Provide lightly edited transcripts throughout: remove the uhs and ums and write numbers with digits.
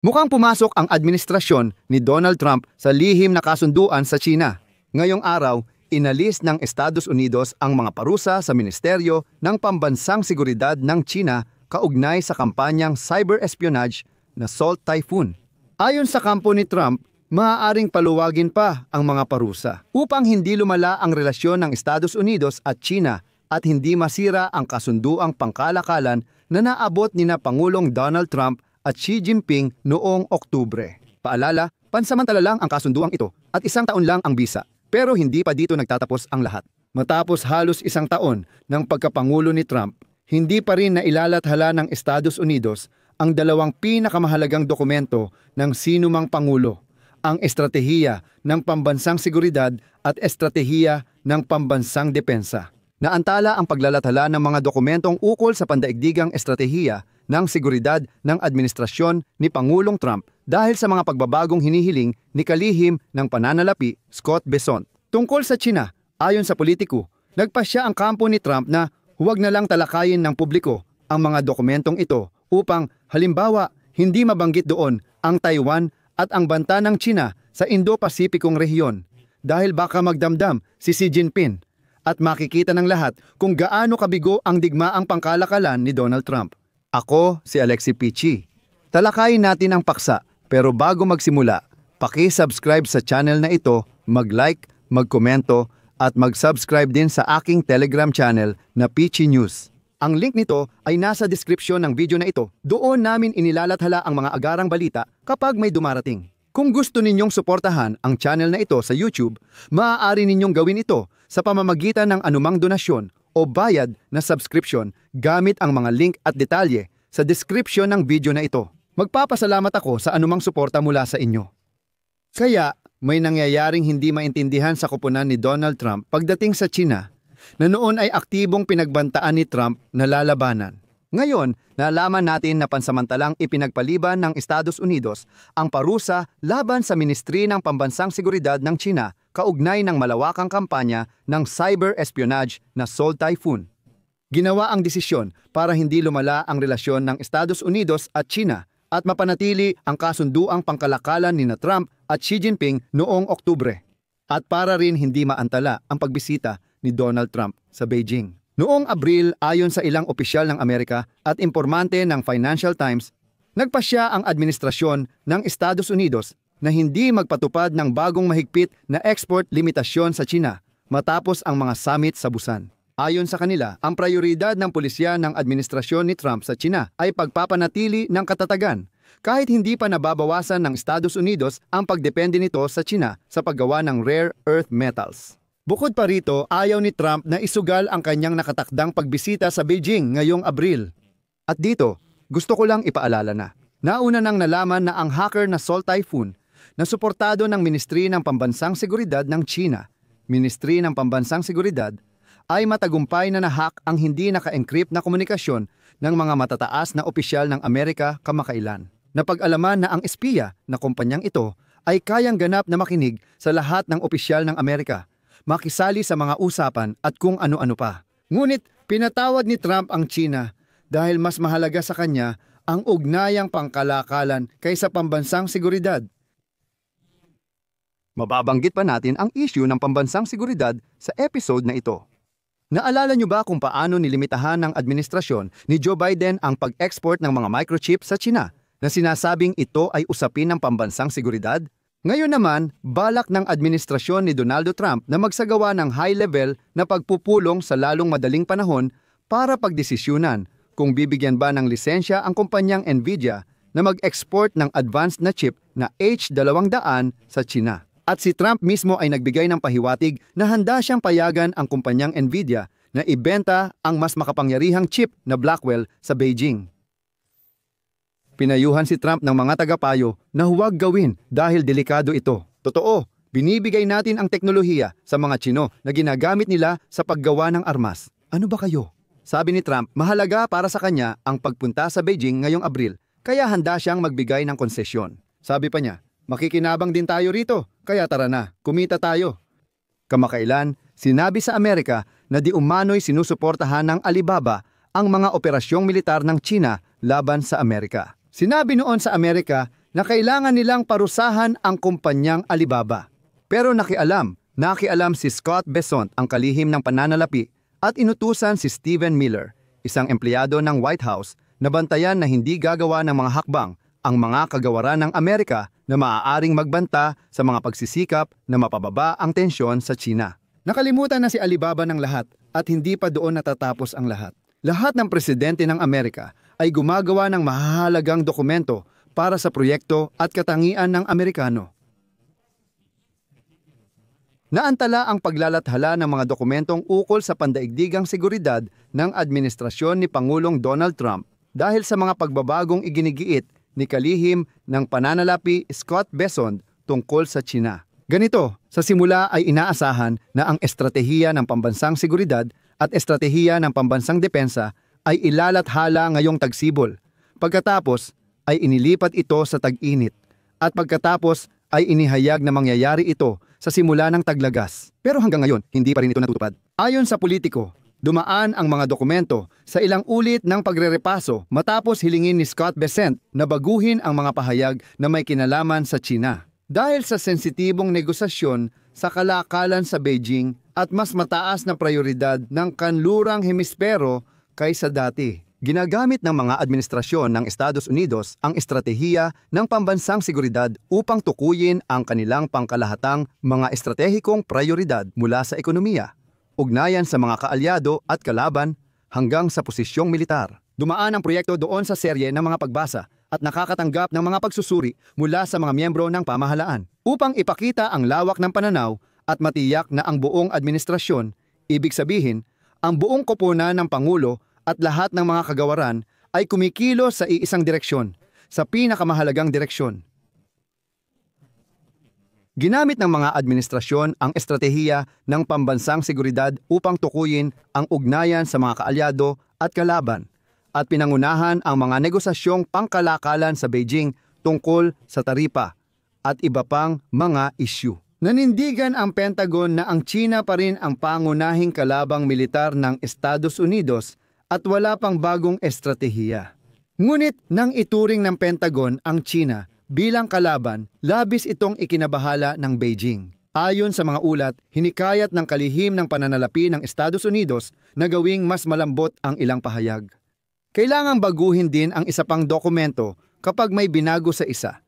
Mukhang pumasok ang administrasyon ni Donald Trump sa lihim na kasunduan sa China. Ngayong araw, inalis ng Estados Unidos ang mga parusa sa Ministeryo ng Pambansang Seguridad ng China kaugnay sa kampanyang cyber espionage na Salt Typhoon. Ayon sa kampo ni Trump, maaaring paluwagin pa ang mga parusa upang hindi lumala ang relasyon ng Estados Unidos at China at hindi masira ang kasunduang pangkalakalan na naabot ni Pangulong Donald Trump at Xi Jinping noong Oktubre. Paalala, pansamantala lang ang kasunduang ito at 1 taon lang ang bisa. Pero hindi pa dito nagtatapos ang lahat. Matapos halos 1 taon ng pagkapangulo ni Trump, hindi pa rin nailalathala ng Estados Unidos ang 2 pinakamahalagang dokumento ng sinumang pangulo, ang estratehiya ng pambansang seguridad at estratehiya ng pambansang depensa. Naantala ang paglalathala ng mga dokumentong ukol sa pandaigdigang estratehiya ng seguridad ng administrasyon ni Pangulong Trump dahil sa mga pagbabagong hinihiling ni kalihim ng pananalapi Scott Bessent. Tungkol sa China, ayon sa politiko, nagpasya ang kampo ni Trump na huwag na lang talakayin ng publiko ang mga dokumentong ito upang halimbawa hindi mabanggit doon ang Taiwan at ang banta ng China sa Indo-Pasipikong rehiyon dahil baka magdamdam si Xi Jinping at makikita ng lahat kung gaano kabigo ang digmaang pangkalakalan ni Donald Trump. Ako si Alexi Pichi. Talakayin natin ang paksa, pero bago magsimula, paki-subscribe sa channel na ito, mag-like, mag-komento, at mag-subscribe din sa aking Telegram channel na Pichi News. Ang link nito ay nasa description ng video na ito. Doon namin inilalathala ang mga agarang balita kapag may dumarating. Kung gusto ninyong suportahan ang channel na ito sa YouTube, maaari ninyong gawin ito sa pamamagitan ng anumang donasyon o bayad na subscription gamit ang mga link at detalye sa description ng video na ito. Magpapasalamat ako sa anumang suporta mula sa inyo. Kaya, may nangyayaring hindi maintindihan sa koponan ni Donald Trump pagdating sa China na noon ay aktibong pinagbantaan ni Trump na lalabanan. Ngayon, nalaman natin na pansamantalang ipinagpaliban ng Estados Unidos ang parusa laban sa Ministry ng Pambansang Seguridad ng China kaugnay ng malawakang kampanya ng cyber espionage na Salt Typhoon. Ginawa ang desisyon para hindi lumala ang relasyon ng Estados Unidos at China at mapanatili ang kasunduang pangkalakalan ni Trump at Xi Jinping noong Oktubre. At para rin hindi maantala ang pagbisita ni Donald Trump sa Beijing. Noong Abril, ayon sa ilang opisyal ng Amerika at impormante ng Financial Times, nagpasya ang administrasyon ng Estados Unidos na hindi magpatupad ng bagong mahigpit na export limitasyon sa China matapos ang mga summit sa Busan. Ayon sa kanila, ang prioridad ng pulisya ng administrasyon ni Trump sa China ay pagpapanatili ng katatagan kahit hindi pa nababawasan ng Estados Unidos ang pagdepende nito sa China sa paggawa ng rare earth metals. Bukod pa rito, ayaw ni Trump na isugal ang kanyang nakatakdang pagbisita sa Beijing ngayong Abril. At dito, gusto ko lang ipaalala na nauna nang nalaman na ang hacker na Salt Typhoon na suportado ng Ministry ng Pambansang Seguridad ng China, Ministry ng Pambansang Seguridad, ay matagumpay na nahack ang hindi naka-encrypt na komunikasyon ng mga matataas na opisyal ng Amerika kamakailan. Napag-alaman na ang espiya na kumpanyang ito ay kayang ganap na makinig sa lahat ng opisyal ng Amerika, makisali sa mga usapan at kung ano-ano pa. Ngunit pinatawad ni Trump ang China dahil mas mahalaga sa kanya ang ugnayang pangkalakalan kaysa pambansang seguridad. Mababanggit pa natin ang issue ng pambansang seguridad sa episode na ito. Naalala nyo ba kung paano nilimitahan ng administrasyon ni Joe Biden ang pag-export ng mga microchip sa China na sinasabing ito ay usapin ng pambansang seguridad? Ngayon naman, balak ng administrasyon ni Donald Trump na magsagawa ng high-level na pagpupulong sa lalong madaling panahon para pagdesisyunan kung bibigyan ba ng lisensya ang kumpanyang Nvidia na mag-export ng advanced na chip na H200 sa China. At si Trump mismo ay nagbigay ng pahiwatig na handa siyang payagan ang kumpanyang Nvidia na ibenta ang mas makapangyarihang chip na Blackwell sa Beijing. Pinayuhan si Trump ng mga tagapayo na huwag gawin dahil delikado ito. Totoo, binibigay natin ang teknolohiya sa mga Chino na ginagamit nila sa paggawa ng armas. Ano ba kayo? Sabi ni Trump, mahalaga para sa kanya ang pagpunta sa Beijing ngayong Abril, kaya handa siyang magbigay ng konsesyon. Sabi pa niya, makikinabang din tayo rito, kaya tara na, kumita tayo. Kamakailan, sinabi sa Amerika na di umano'y sinusuportahan ng Alibaba ang mga operasyong militar ng China laban sa Amerika. Sinabi noon sa Amerika na kailangan nilang parusahan ang kumpanyang Alibaba. Pero nakialam si Scott Bessent ang kalihim ng pananalapi at inutusan si Stephen Miller, isang empleyado ng White House, na bantayan na hindi gagawa ng mga hakbang ang mga kagawaran ng Amerika na maaaring magbanta sa mga pagsisikap na mapababa ang tensyon sa China. Nakalimutan na si Alibaba ng lahat at hindi pa doon natatapos ang lahat. Lahat ng presidente ng Amerika ay gumagawa ng mahahalagang dokumento para sa proyekto at katangian ng Amerikano. Naantala ang paglalathala ng mga dokumentong ukol sa pandaigdigang seguridad ng administrasyon ni Pangulong Donald Trump dahil sa mga pagbabagong iginigiit ni kalihim ng pananalapi Scott Bessent tungkol sa China. Ganito, sa simula ay inaasahan na ang estratehiya ng pambansang seguridad at estratehiya ng pambansang depensa ay ilalathala ngayong tagsibol. Pagkatapos ay inilipat ito sa tag-init at pagkatapos ay inihayag na mangyayari ito sa simula ng taglagas. Pero hanggang ngayon, hindi pa rin ito natutupad. Ayon sa politiko, dumaan ang mga dokumento sa ilang ulit ng pagrerepaso matapos hilingin ni Scott Bessent na baguhin ang mga pahayag na may kinalaman sa China. Dahil sa sensitibong negosasyon sa kalakalan sa Beijing at mas mataas na prioridad ng kanlurang hemispero kaysa dati. Ginagamit ng mga administrasyon ng Estados Unidos ang estratehiya ng pambansang seguridad upang tukuyin ang kanilang pangkalahatang mga estratehikong prioridad mula sa ekonomiya, ugnayan sa mga kaalyado at kalaban hanggang sa posisyong militar. Dumaan ang proyekto doon sa serye ng mga pagbasa at nakakatanggap ng mga pagsusuri mula sa mga miyembro ng pamahalaan upang ipakita ang lawak ng pananaw at matiyak na ang buong administrasyon, ibig sabihin, ang buong koponan ng Pangulo at lahat ng mga kagawaran ay kumikilos sa iisang direksyon, sa pinakamahalagang direksyon. Ginamit ng mga administrasyon ang estratehiya ng pambansang seguridad upang tukuyin ang ugnayan sa mga kaalyado at kalaban at pinangunahan ang mga negosasyong pangkalakalan sa Beijing tungkol sa taripa at iba pang mga isyu. Nanindigan ang Pentagon na ang China pa rin ang pangunahing kalabang militar ng Estados Unidos at wala pang bagong estratehiya. Ngunit nang ituring ng Pentagon ang China bilang kalaban, labis itong ikinabahala ng Beijing. Ayon sa mga ulat, hinikayat ng kalihim ng pananalapi ng Estados Unidos na gawing mas malambot ang ilang pahayag. Kailangang baguhin din ang isa pang dokumento kapag may binago sa isa,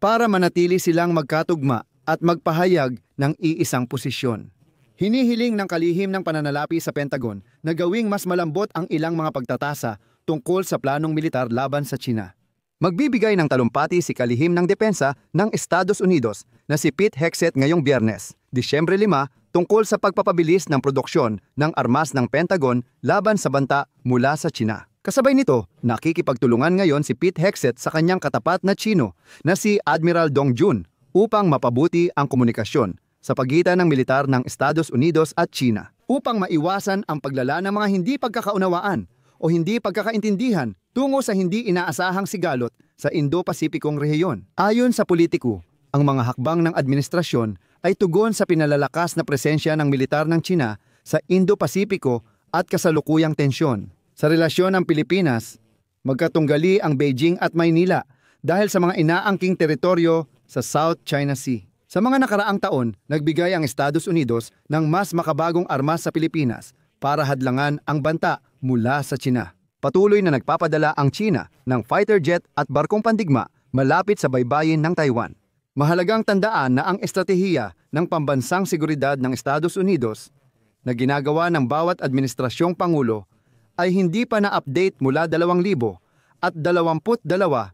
para manatili silang magkatugma at magpahayag ng iisang posisyon. Hinihiling ng kalihim ng pananalapi sa Pentagon na gawing mas malambot ang ilang mga pagtatasa tungkol sa planong militar laban sa China. Magbibigay ng talumpati si kalihim ng depensa ng Estados Unidos na si Pete Hegseth ngayong Biyernes, Disyembre 5, tungkol sa pagpapabilis ng produksyon ng armas ng Pentagon laban sa banta mula sa China. Kasabay nito, nakikipagtulungan ngayon si Pete Hegseth sa kanyang katapat na Chino na si Admiral Dong Jun upang mapabuti ang komunikasyon sa pagitan ng militar ng Estados Unidos at China upang maiwasan ang paglala ng mga hindi pagkakaunawaan o hindi pagkakaintindihan tungo sa hindi inaasahang sigalot sa Indo-Pasipikong rehiyon. Ayon sa politiko, ang mga hakbang ng administrasyon ay tugon sa pinalalakas na presensya ng militar ng China sa Indo-Pasipiko at kasalukuyang tensyon. Sa relasyon ng Pilipinas, magkatunggali ang Beijing at Maynila dahil sa mga inaangking teritoryo sa South China Sea. Sa mga nakaraang taon, nagbigay ang Estados Unidos ng mas makabagong armas sa Pilipinas para hadlangan ang banta mula sa China. Patuloy na nagpapadala ang China ng fighter jet at barkong pandigma malapit sa baybayin ng Taiwan. Mahalagang tandaan na ang estratehiya ng pambansang seguridad ng Estados Unidos na ginagawa ng bawat administrasyong Pangulo ay hindi pa na-update mula 2022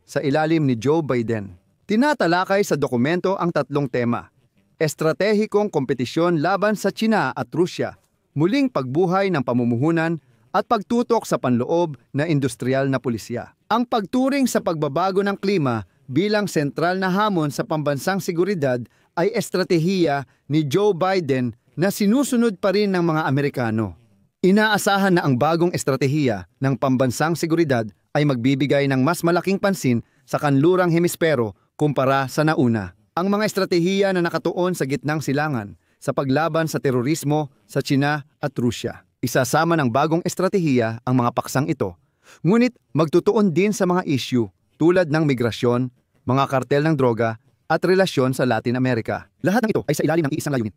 sa ilalim ni Joe Biden. Tinatalakay sa dokumento ang tatlong tema: estratehikong kompetisyon laban sa China at Rusya, muling pagbuhay ng pamumuhunan at pagtutok sa panloob na industrial na pulisya. Ang pagturing sa pagbabago ng klima bilang sentral na hamon sa pambansang seguridad ay estratehiya ni Joe Biden na sinusunod pa rin ng mga Amerikano. Inaasahan na ang bagong estratehiya ng pambansang seguridad ay magbibigay ng mas malaking pansin sa kanlurang hemispero kumpara sa nauna. Ang mga estratehiya na nakatuon sa gitnang silangan sa paglaban sa terorismo sa China at Rusya. Isasama ng bagong estratehiya ang mga paksang ito, ngunit magtutuon din sa mga issue tulad ng migrasyon, mga kartel ng droga, at relasyon sa Latin America. Lahat ng ito ay sa ilalim ng iisang layunin.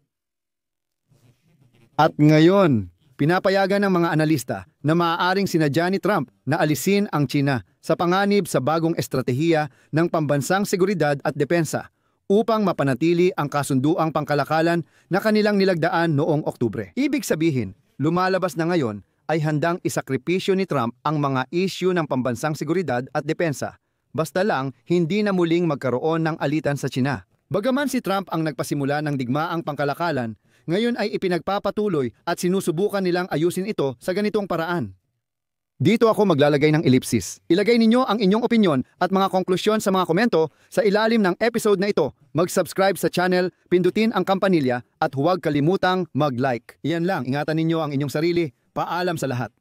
At ngayon, pinapayagan ng mga analista na maaaring sinadya ni Trump na alisin ang China sa panganib sa bagong estratehiya ng pambansang seguridad at depensa upang mapanatili ang kasunduang pangkalakalan na kanilang nilagdaan noong Oktubre. Ibig sabihin, lumalabas na ngayon ay handang isakripisyo ni Trump ang mga isyu ng pambansang seguridad at depensa. Basta lang, hindi na muling magkaroon ng alitan sa China. Bagaman si Trump ang nagpasimula ng digmaang pangkalakalan, ngayon ay ipinagpapatuloy at sinusubukan nilang ayusin ito sa ganitong paraan. Dito ako maglalagay ng ellipsis. Ilagay ninyo ang inyong opinyon at mga konklusyon sa mga komento sa ilalim ng episode na ito. Mag-subscribe sa channel, pindutin ang kampanilya at huwag kalimutang mag-like. Iyan lang, ingatan ninyo ang inyong sarili. Paalam sa lahat.